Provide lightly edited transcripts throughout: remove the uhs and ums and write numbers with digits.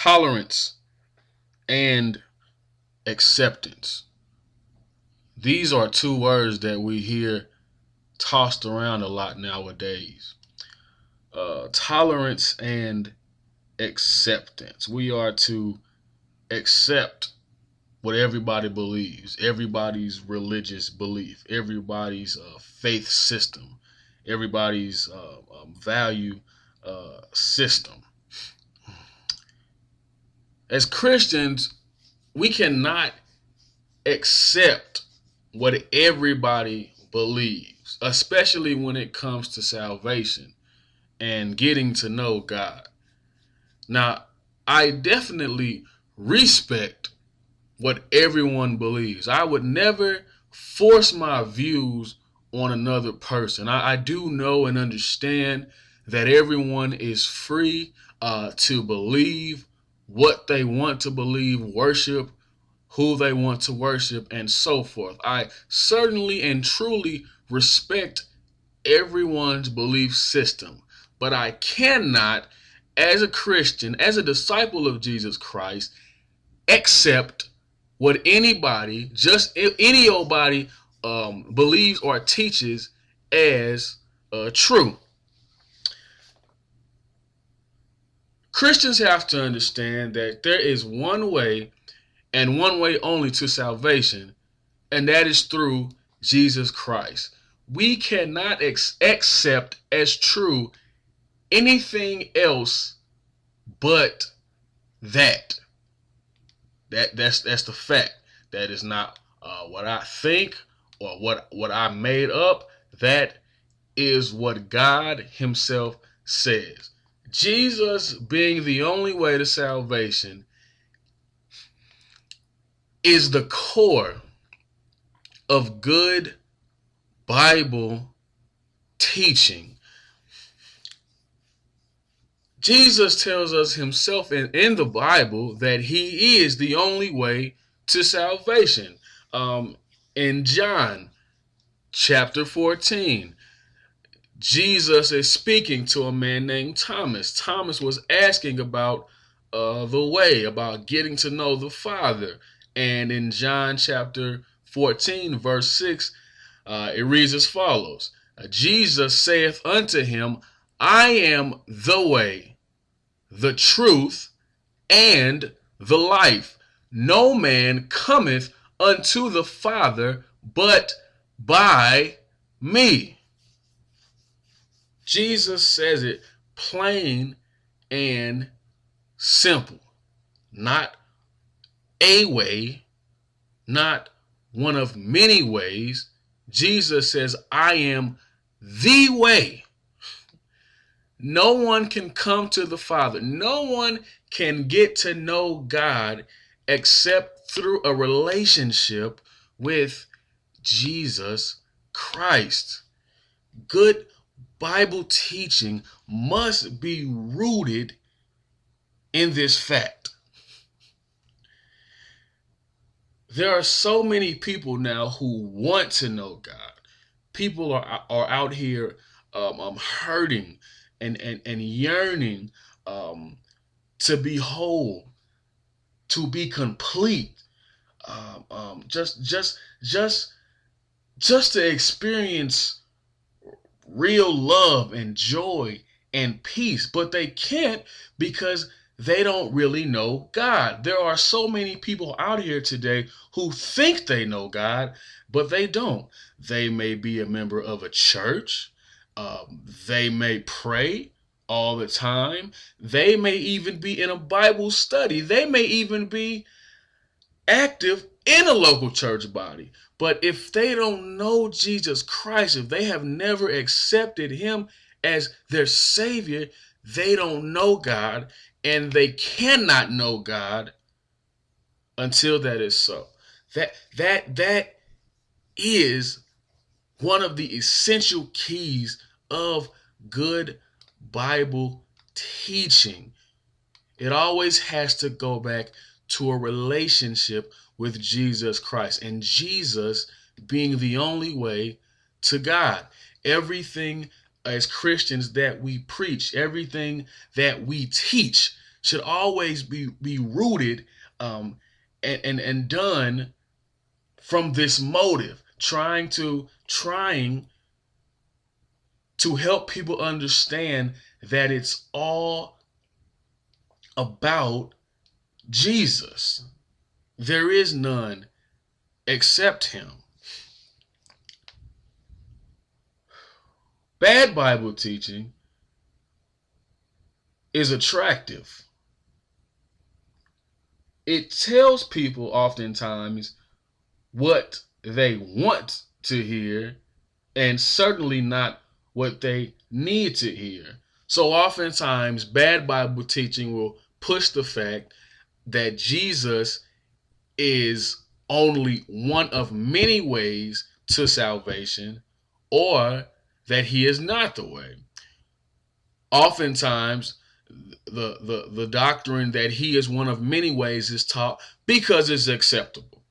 Tolerance and acceptance. These are two words that we hear tossed around a lot nowadays. Tolerance and acceptance. We are to accept what everybody believes, everybody's religious belief, everybody's faith system, everybody's value system. As Christians, we cannot accept what everybody believes, especially when it comes to salvation and getting to know God. Now, I definitely respect what everyone believes. I would never force my views on another person. I do know and understand that everyone is free to believe what they want to believe, worship who they want to worship, and so forth. I certainly and truly respect everyone's belief system, but I cannot, as a Christian, as a disciple of Jesus Christ, accept what anybody, just any old body, believes or teaches as true. Christians have to understand that there is one way and one way only to salvation, and that is through Jesus Christ. We cannot accept as true anything else but that. That's the fact. That is not what I think or what I made up. That is what God Himself says. Jesus being the only way to salvation is the core of good Bible teaching. Jesus tells us himself in the Bible that he is the only way to salvation. In John chapter 14, Jesus is speaking to a man named Thomas. Thomas was asking about the way, about getting to know the Father. And in John chapter 14, verse 6, it reads as follows. Jesus saith unto him, I am the way, the truth, and the life. No man cometh unto the Father but by me. Jesus says it plain and simple. Not a way, not one of many ways. Jesus says, I am the way. No one can come to the Father. No one can get to know God except through a relationship with Jesus Christ. Good Bible teaching must be rooted in this fact. There are so many people now who want to know God. People are out here hurting and yearning to be whole, to be complete, just to experience real love and joy and peace, but they can't because they don't really know God. There are so many people out here today who think they know God, but they don't. They may be a member of a church. They may pray all the time. They may even be in a Bible study. They may even be active in a local church body. But if they don't know Jesus Christ, if they have never accepted him as their Savior, they don't know God, and they cannot know God until that is so. That is one of the essential keys of good Bible teaching. It always has to go back to a relationship with Jesus Christ, and Jesus being the only way to God. Everything as Christians that we preach, everything that we teach should always be rooted and done from this motive, trying to help people understand that it's all about Jesus. There is none except him. Bad Bible teaching is attractive. It tells people oftentimes what they want to hear and certainly not what they need to hear. So oftentimes bad Bible teaching will push the fact that Jesus is only one of many ways to salvation, or that he is not the way. Oftentimes the doctrine that he is one of many ways is taught because it's acceptable.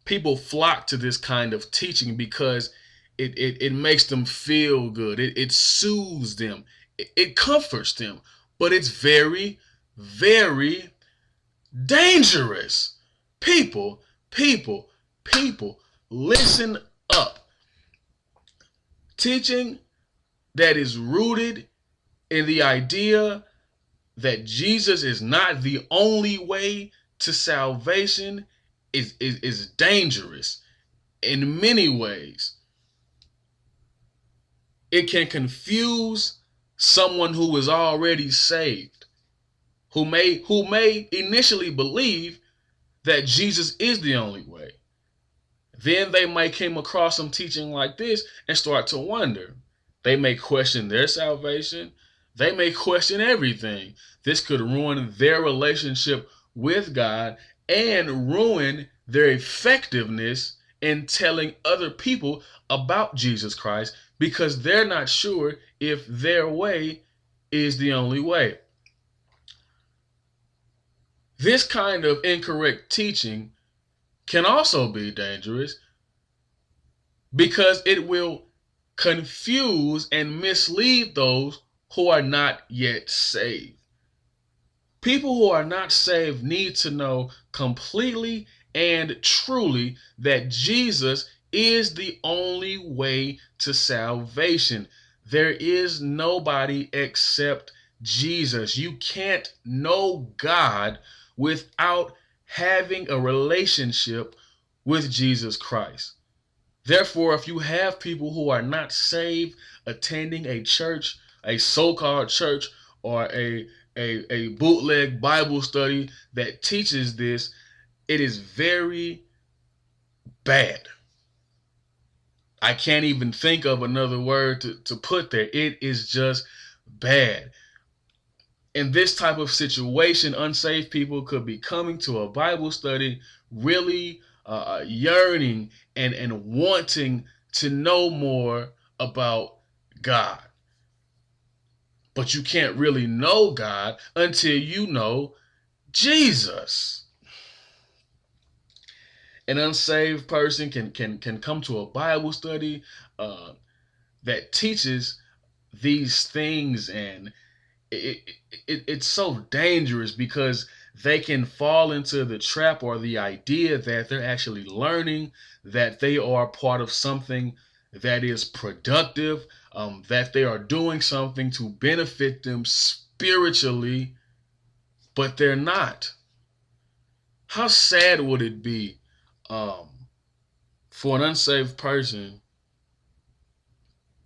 People flock to this kind of teaching because it makes them feel good. It soothes them. It comforts them. But it's very, very dangerous. People, listen up. Teaching that is rooted in the idea that Jesus is not the only way to salvation is dangerous in many ways. It can confuse someone who is already saved, who may initially believe that Jesus is the only way. Then they might come across some teaching like this and start to wonder. They may question their salvation. They may question everything. This could ruin their relationship with God and ruin their effectiveness in telling other people about Jesus Christ because they're not sure if their way is the only way. This kind of incorrect teaching can also be dangerous because it will confuse and mislead those who are not yet saved. People who are not saved need to know completely and truly that Jesus is the only way to salvation. There is nobody except Jesus. You can't know God without having a relationship with Jesus Christ. Therefore, if you have people who are not saved attending a church, a so-called church, or a bootleg Bible study that teaches this, it is very bad. I can't even think of another word to put there. It is just bad. In this type of situation, unsaved people could be coming to a Bible study really yearning and wanting to know more about God. But you can't really know God until you know Jesus. An unsaved person can come to a Bible study that teaches these things, and it's so dangerous because they can fall into the trap or the idea that they're actually learning, that they are part of something that is productive, that they are doing something to benefit them spiritually, but they're not. How sad would it be for an unsaved person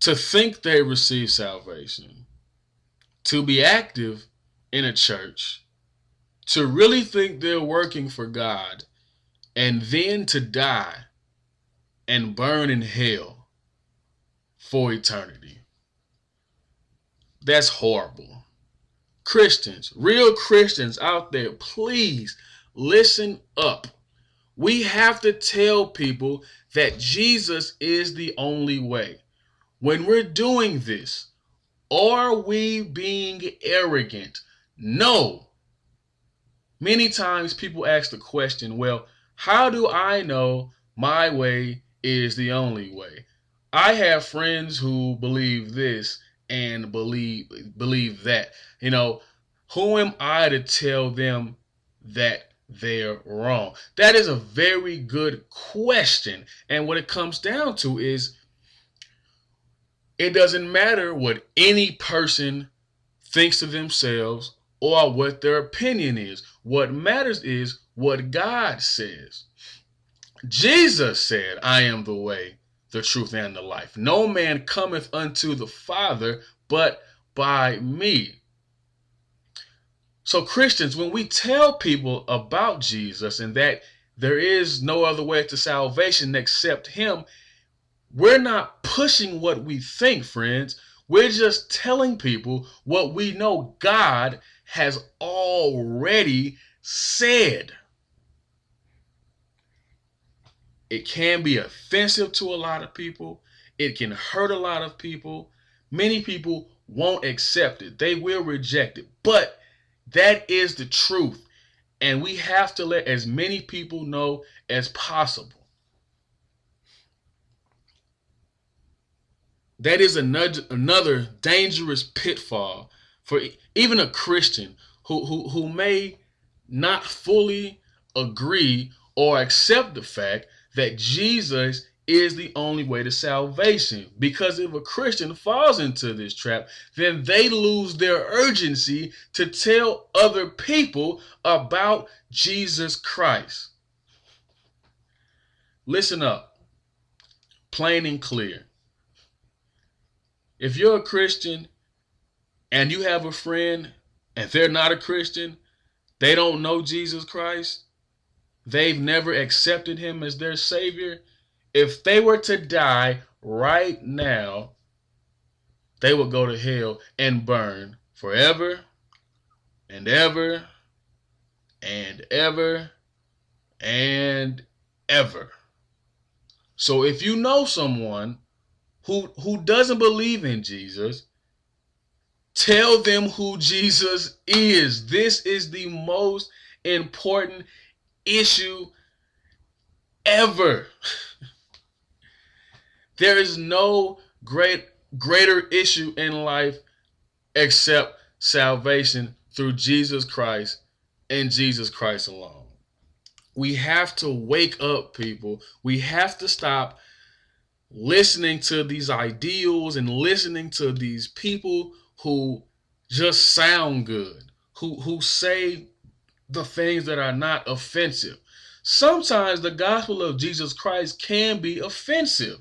to think they receive salvation, to be active in a church, to really think they're working for God, and then to die and burn in hell for eternity? That's horrible. Christians, real Christians out there, please listen up. We have to tell people that Jesus is the only way. When we're doing this, are we being arrogant? No. Many times people ask the question, well, how do I know my way is the only way? I have friends who believe this and believe that. Who am I to tell them that they're wrong? That is a very good question. And what it comes down to is it doesn't matter what any person thinks of themselves or what their opinion is. What matters is what God says. Jesus said, I am the way, the truth, and the life. No man cometh unto the Father but by me. So Christians, when we tell people about Jesus and that there is no other way to salvation except him, we're not pushing what we think, friends. We're just telling people what we know God has already said. It can be offensive to a lot of people. It can hurt a lot of people. Many people won't accept it. They will reject it. But that is the truth. And we have to let as many people know as possible. That is another dangerous pitfall for even a Christian who may not fully agree or accept the fact that Jesus is the only way to salvation. Because if a Christian falls into this trap, then they lose their urgency to tell other people about Jesus Christ. Listen up, plain and clear. If you're a Christian and you have a friend and they're not a Christian, they don't know Jesus Christ, they've never accepted him as their Savior, if they were to die right now, they would go to hell and burn forever and ever and ever and ever. So if you know someone who doesn't believe in Jesus, tell them who Jesus is. This is the most important issue ever. There is no greater issue in life except salvation through Jesus Christ and Jesus Christ alone. We have to wake up, people. We have to stop listening to these ideals and listening to these people who just sound good, who say the things that are not offensive. Sometimes the gospel of Jesus Christ can be offensive.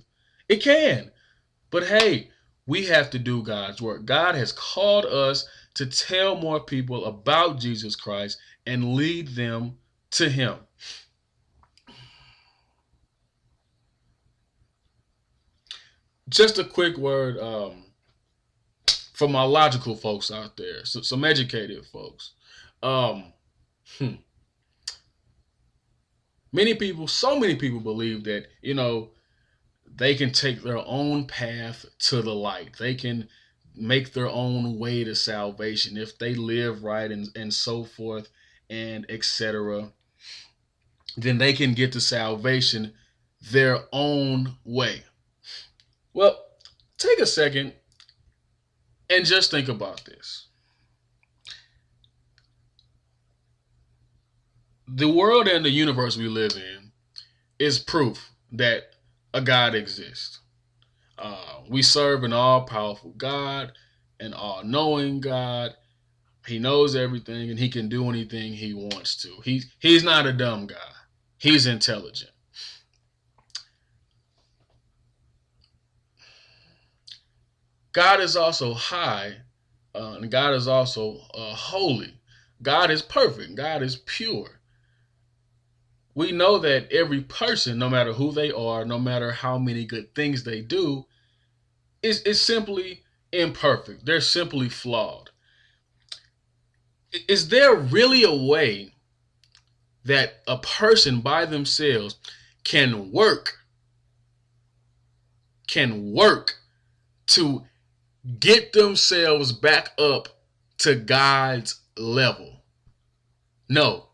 It can. But hey, we have to do God's work. God has called us to tell more people about Jesus Christ and lead them to him. Just a quick word for my logical folks out there, some educated folks. Um, so many people believe that, they can take their own path to the light. They can make their own way to salvation if they live right and so forth and etc. Then they can get to salvation their own way. Well, take a second and just think about this. The world and the universe we live in is proof that a God exists. We serve an all-powerful God, an all-knowing God. He knows everything and he can do anything he wants to. He's not a dumb guy. He's intelligent. God is also high, and God is also holy. God is perfect. God is pure. We know that every person, no matter who they are, no matter how many good things they do, is simply imperfect. They're simply flawed. Is there really a way that a person by themselves can work to get themselves back up to God's level? No,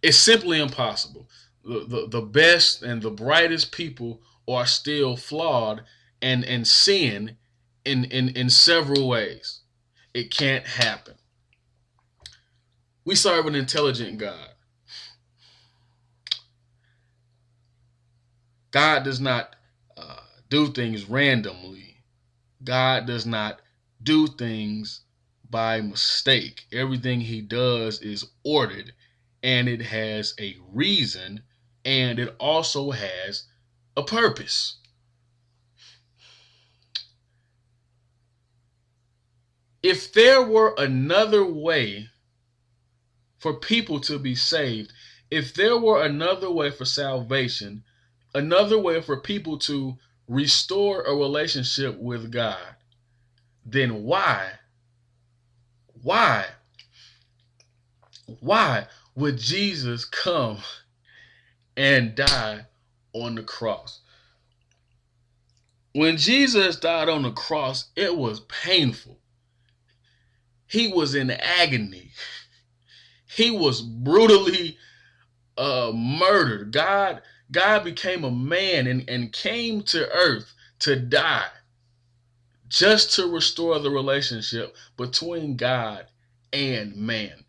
it's simply impossible. The best and the brightest people are still flawed and sin in several ways. It can't happen. We serve an intelligent God. God does not do things randomly. God does not do things by mistake. Everything he does is ordered, and it has a reason, and it also has a purpose. If there were another way for people to be saved, if there were another way for salvation, another way for people to restore a relationship with God, then why, why would Jesus come and die on the cross? When Jesus died on the cross, it was painful. He was in agony. He was brutally murdered. God became a man and came to earth to die just to restore the relationship between God and man.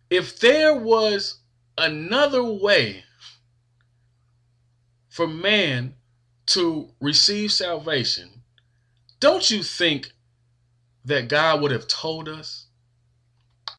If there was another way for man to receive salvation, don't you think that God would have told us?